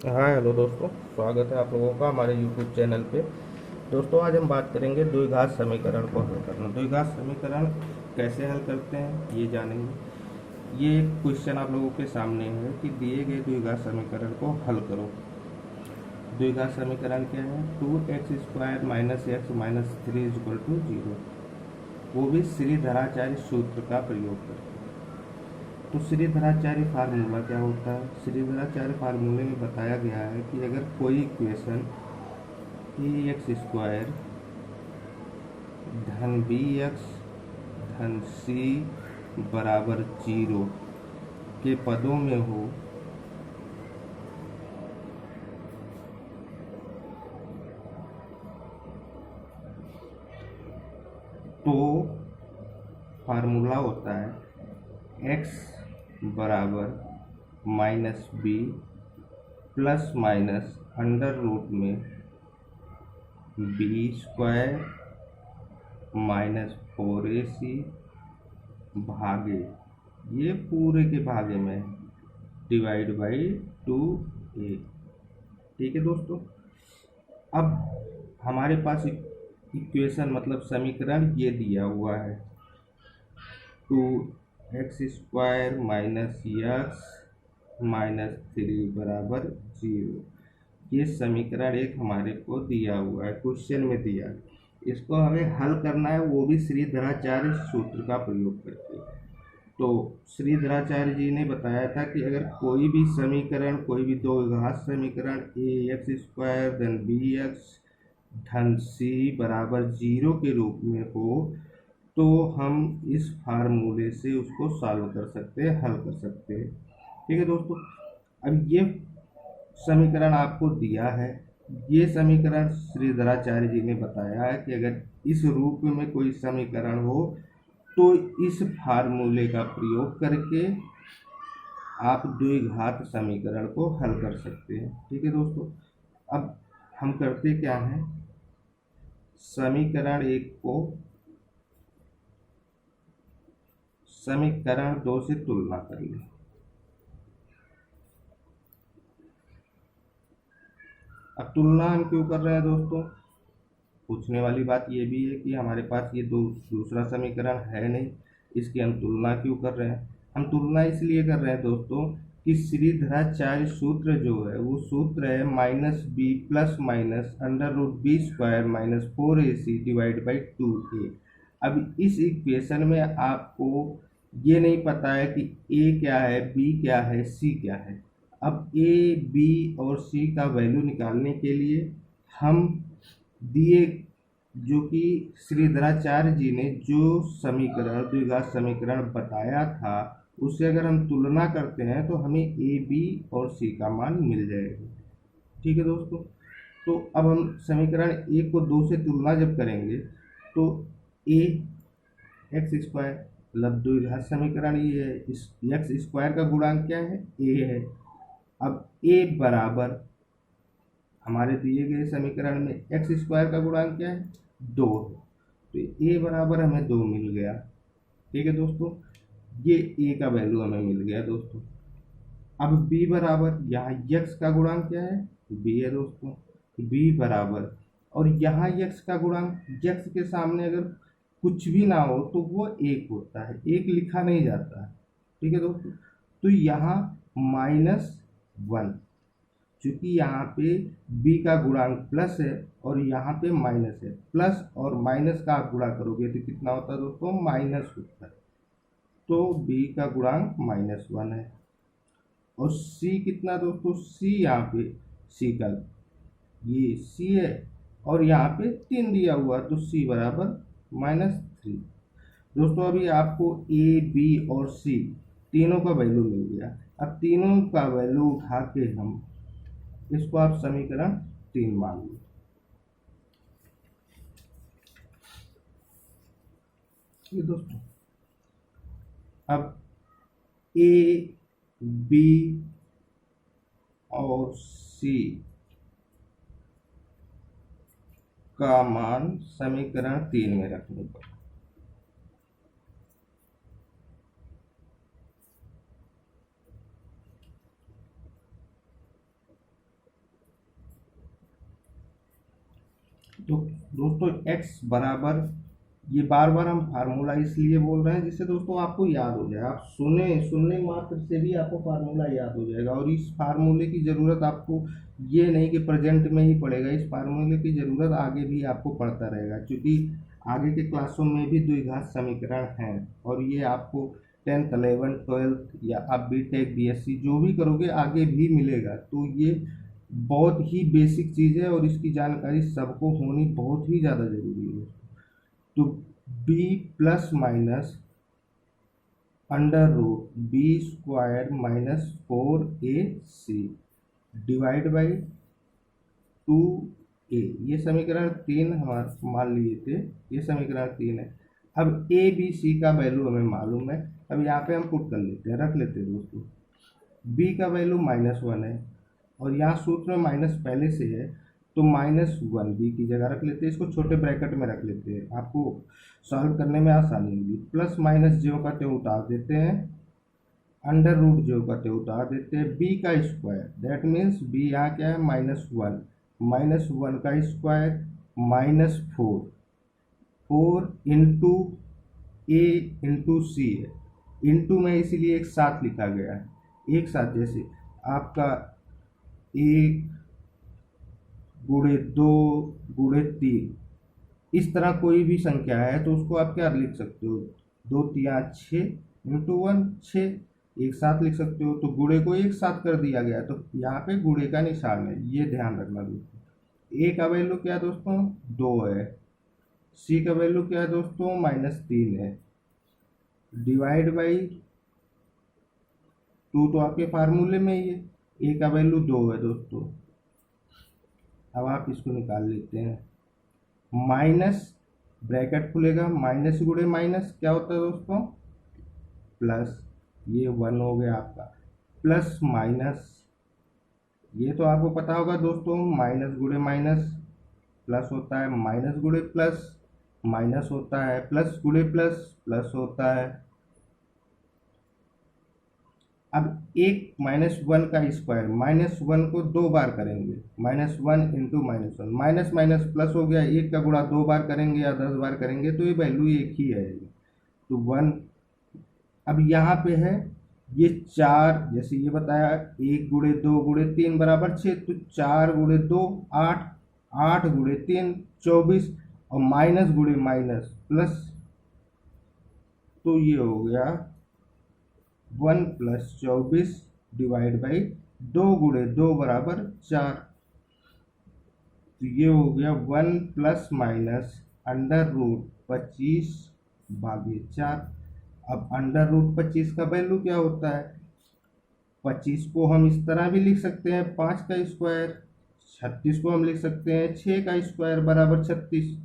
हाँ हेलो दोस्तों, स्वागत है आप लोगों का हमारे YouTube चैनल पे। दोस्तों आज हम बात करेंगे द्विघात समीकरण को हल करना। द्विघात समीकरण कैसे हल करते हैं ये जानेंगे। ये एक क्वेश्चन आप लोगों के सामने है कि दिए गए द्विघात समीकरण को हल करो। द्विघात समीकरण क्या है? 2x² minus x minus 3 equal to 0, वो भी श्रीधराचार्य सूत्र का प्रयोग करके। तो श्रीधराचार्य फार्मूला क्या होता है? श्रीधराचार्य फार्मूले में बताया गया है कि अगर कोई इक्वेशन ax² धन bx धन c बराबर 0 के पदों में हो तो फार्मूला होता है x बराबर minus b plus minus under root में b² माइनस 4ac भागे, ये पूरे के भागे में डिवाइड बाई 2a। ठीक है दोस्तों, अब हमारे पास इक्वेशन मतलब समीकरण ये दिया हुआ है 2x² माइनस एक्स माइनस 3 बराबर 0। ये समीकरण एक हमारे को दिया हुआ है, क्वेश्चन में दिया है। इसको हमें हल करना है, वो भी श्रीधराचार्य सूत्र का प्रयोग करके। तो श्रीधराचार्य जी ने बताया था कि अगर कोई भी समीकरण, कोई भी दो घात समीकरण ax² धन bx धन c बराबर 0 के रूप में हो तो हम इस फार्मूले से उसको सॉल्व कर सकते हैं, हल कर सकते हैं। ठीक है दोस्तों, अब ये समीकरण आपको दिया है। ये समीकरण श्रीधराचार्य जी ने बताया है कि अगर इस रूप में कोई समीकरण हो तो इस फार्मूले का प्रयोग करके आप द्विघात समीकरण को हल कर सकते हैं। ठीक है दोस्तों, अब हम करते क्या हैं, समीकरण एक को समीकरण दो से तुलना कर लें। अब तुलना हम क्यों कर रहे हैं दोस्तों? पूछने वाली बात ये भी है कि हमारे पास ये दूसरा समीकरण है नहीं, इसकी हम तुलना क्यों कर रहे हैं? हम तुलना इसलिए कर रहे हैं दोस्तों कि श्रीधराचार्य सूत्र जो है वो सूत्र है minus b plus minus under root b² minus 4ac divide by 2a। अब इस इक्वेशन में आपको ये नहीं पता है कि a क्या है, b क्या है, c क्या है। अब a, b और c का वैल्यू निकालने के लिए हम दिए जो कि श्रीधराचार्य जी ने जो समीकरण द्विघात समीकरण बताया था उससे अगर हम तुलना करते हैं तो हमें ए बी और सी का मान मिल जाएगा। ठीक है दोस्तों, तो अब हम समीकरण एक को दो से तुलना जब करेंगे तो ए x² मतलब द्विघात समीकरण ये है, इस x² का गुणांक क्या है, a है। अब a बराबर हमारे दिए गए समीकरण में x² का गुणांक क्या है, 2 है, तो a बराबर हमें 2 मिल गया। ठीक है दोस्तों, ये a का वैल्यू हमें मिल गया दोस्तों। अब b बराबर, यहाँ x का गुणांक क्या है, b है दोस्तों, b बराबर, और यहाँ x का गुणांक, x के सामने अगर कुछ भी ना हो तो वो 1 होता है, 1 लिखा नहीं जाता है। ठीक है दोस्तों, तो यहाँ -1, चूंकि यहाँ पे b का गुणांक प्लस है और यहाँ पे माइनस है, प्लस और माइनस का आप गुणा करोगे तो कितना होता है दोस्तों, माइनस होता है। तो b का गुणांक -1 है। और c कितना दोस्तों, c यहाँ पे c का ये c है और यहाँ पे 3 दिया हुआ है तो c बराबर -3। दोस्तों अभी आपको a b और c तीनों का वैल्यू मिल गया। अब तीनों का वैल्यू उठा के हम इसको आप समीकरण 3 मान लो। ये दोस्तों, अब a b और c का मान समीकरण 3 में रखने पर तो दोस्तों x बराबर, ये बार बार हम फार्मूला इसलिए बोल रहे हैं जिससे दोस्तों आपको याद हो जाए, आप सुनने मात्र से भी आपको फार्मूला याद हो जाएगा। और इस फार्मूले की ज़रूरत आपको ये नहीं कि प्रेजेंट में ही पड़ेगा, इस फार्मूले की ज़रूरत आगे भी आपको पड़ता रहेगा, क्योंकि आगे के क्लासों में भी द्विघात समीकरण हैं और ये आपको 10th 11th 12th या आप बीटेक बीएससी जो भी करोगे आगे भी मिलेगा। तो ये बहुत ही बेसिक चीज़ है और इसकी जानकारी सबको होनी बहुत ही ज़्यादा ज़रूरी है। तो b plus minus under root b square minus 4ac divide by 2a, ये समीकरण 3 हमारे मान लिए थे, ये समीकरण 3 है। अब ए बी सी का वैल्यू हमें मालूम है, अब यहाँ पे हम पुट कर लेते हैं, रख लेते हैं दोस्तों। b का वैल्यू -1 है और यहाँ सूत्र में माइनस पहले से है, तो -1 बी की जगह रख लेते हैं, इसको छोटे ब्रैकेट में रख लेते हैं, आपको सॉल्व करने में आसानी होगी। प्लस माइनस जो का त्यों उतार देते हैं, अंडर रूट जो का त्यों उतार देते हैं, बी का स्क्वायर, दैट मीन्स बी यहाँ क्या है -1, -1 का स्क्वायर -4, 4 इंटू ए इंटू सी है, इंटू में इसीलिए एक साथ लिखा गया है, एक साथ, जैसे आपका 1 गुणे 2 गुणे 3, इस तरह कोई भी संख्या है तो उसको आप क्या लिख सकते हो, 2 3 6 इंटू 1 6, एक साथ लिख सकते हो। तो गुणे को एक साथ कर दिया गया, तो यहाँ पे गुणे का निशान है, ये ध्यान रखना दोस्तों। ए का वैल्यू क्या है दोस्तों 2 है, सी का वैल्यू क्या है दोस्तों -3 है, डिवाइड बाई 2 तो आपके फार्मूले में ही है, ए का वैल्यू 2 है दोस्तों। अब आप इसको निकाल लेते हैं, माइनस ब्रैकेट खुलेगा, माइनस गुणे माइनस क्या होता है दोस्तों प्लस, ये 1 हो गया आपका, प्लस माइनस, ये तो आपको पता होगा दोस्तों, माइनस गुणे माइनस प्लस होता है, माइनस गुणे प्लस माइनस होता है, प्लस गुणे प्लस प्लस होता है। अब एक -1 का स्क्वायर, -1 को 2 बार करेंगे, -1 इंटू -1, माइनस माइनस प्लस हो गया, एक का गुणा 2 बार करेंगे या 10 बार करेंगे तो ये वैल्यू एक ही आएगी, तो 1। अब यहाँ पे है ये 4, जैसे ये बताया 1 गुणे 2 गुणे 3 बराबर 6, तो 4 गुणे 2 8, 8 गुणे 3 24, और माइनस गुणे माइनस प्लस, तो ये हो गया 1 + 24 डिवाइड बाई 2 गुणे 2 बराबर 4, तो ये हो गया 1 प्लस माइनस अंडर रूट 25/4। अब अंडर रूट 25 का वैल्यू क्या होता है, 25 को हम इस तरह भी लिख सकते हैं 5 का स्क्वायर, 36 को हम लिख सकते हैं 6 का स्क्वायर बराबर 36,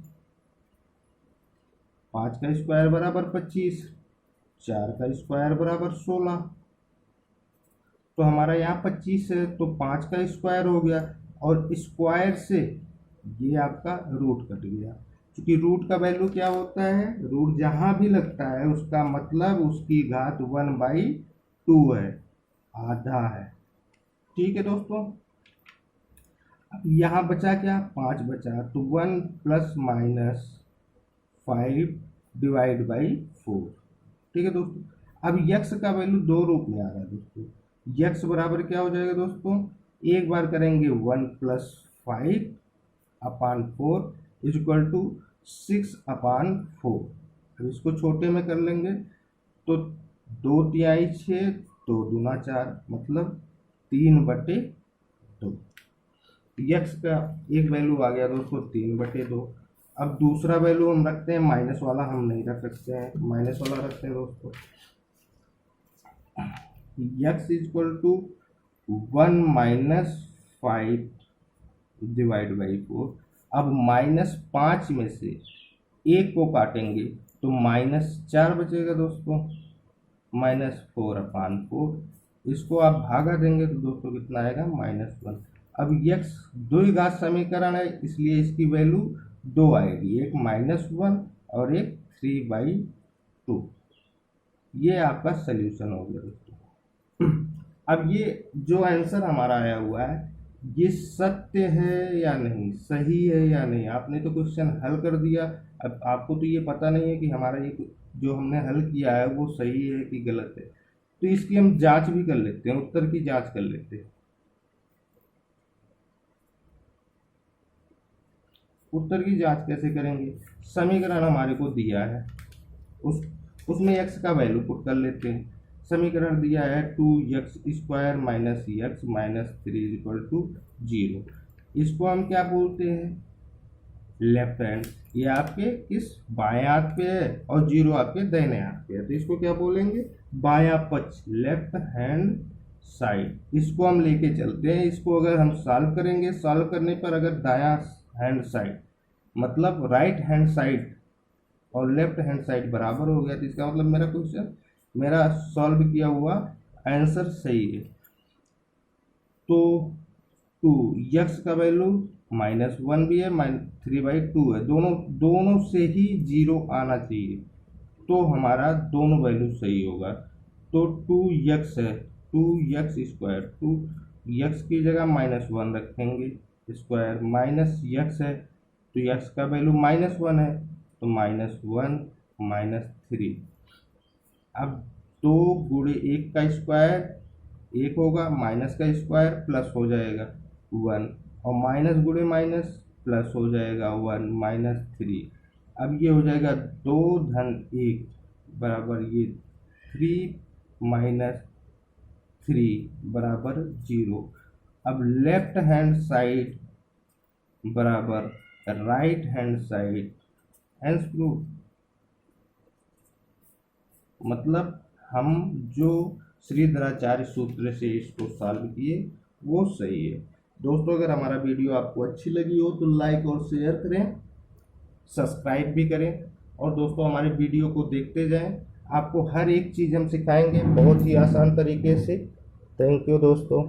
5 का स्क्वायर बराबर 25, 4 का स्क्वायर बराबर 16, तो हमारा यहाँ 25 है तो 5 का स्क्वायर हो गया, और स्क्वायर से ये आपका रूट कट गया, क्योंकि रूट का वैल्यू क्या होता है, रूट जहाँ भी लगता है उसका मतलब उसकी घात 1/2 है, आधा है। ठीक है दोस्तों, अब यहाँ बचा क्या 5 बचा, तो 1 + -5 डिवाइड बाई 4। ठीक है दोस्तों, अब यक्स का वैल्यू 2 रूप में आ रहा है दोस्तों, यक्स बराबर क्या हो जाएगा दोस्तों, एक बार करेंगे 1 + 5/4 इक्वल टू 6/4। अब इसको छोटे में कर लेंगे तो 2 तिहाई 6, 2 दूना 4, मतलब 3/2। यक्स का एक वैल्यू आ गया दोस्तों 3/2। अब दूसरा वैल्यू हम रखते हैं, माइनस वाला हम नहीं रख सकते हैं, माइनस वाला रखते हैं दोस्तों, x equal to 1 - 5 divide by 4। अब -5 में से एक को काटेंगे तो -4 बचेगा दोस्तों, -4/4, इसको आप भागा देंगे तो दोस्तों कितना आएगा -1। अब x द्विघात समीकरण है इसलिए इसकी वैल्यू 2 आएगी, एक -1 और एक 3/2। ये आपका सल्यूशन हो गया दोस्तों। अब ये जो आंसर हमारा आया हुआ है ये सत्य है या नहीं, सही है या नहीं। आपने तो क्वेश्चन हल कर दिया, अब आपको तो ये पता नहीं है कि हमारा ये जो हमने हल किया है वो सही है कि गलत है। तो इसकी हम जांच भी कर लेते हैं, उत्तर की जांच कर लेते हैं। उत्तर की जांच कैसे करेंगे? समीकरण हमारे को दिया है, उस उसमें x का वैल्यू पुट कर लेते हैं। समीकरण दिया है 2x² minus x minus 3 equal to 0। इसको हम क्या बोलते हैं? Left hand. ये आपके किस बाएं हाथ पे है और 0 आपके दाहिने हाथ पे है, तो इसको क्या बोलेंगे? बायां पक्ष, लेफ्ट हैंड साइड। इसको हम लेके चलते हैं। इसको अगर हम सॉल्व करेंगे, सॉल्व करने पर अगर दायां हैंड साइड मतलब राइट हैंड साइड और लेफ्ट हैंड साइड बराबर हो गया, तो इसका मतलब मेरा क्वेश्चन, मेरा सॉल्व किया हुआ आंसर सही है। तो 2x का वैल्यू -1 भी है, -3/2 है, दोनों से ही 0 आना चाहिए, तो हमारा दोनों वैल्यू सही होगा। तो 2x है, 2x², 2x की जगह -1 रखेंगे स्क्वायर, माइनस x है तो x का वैल्यू -1 है, तो -1 -3। अब 2 गुणे 1 का स्क्वायर 1 होगा, माइनस का स्क्वायर प्लस हो जाएगा 1, और माइनस गुणे माइनस प्लस हो जाएगा 1 -3। अब ये हो जाएगा 2 धन 1 बराबर ये 3 -3 बराबर 0। अब लेफ्ट हैंड साइड बराबर right hand side, hence proof. मतलब हम जो श्रीधराचार्य सूत्र से इसको सॉल्व किए वो सही है। दोस्तों, अगर हमारा वीडियो आपको अच्छी लगी हो तो लाइक और शेयर करें, सब्सक्राइब भी करें, और दोस्तों हमारे वीडियो को देखते जाएं। आपको हर एक चीज़ हम सिखाएंगे बहुत ही आसान तरीके से। थैंक यू दोस्तों।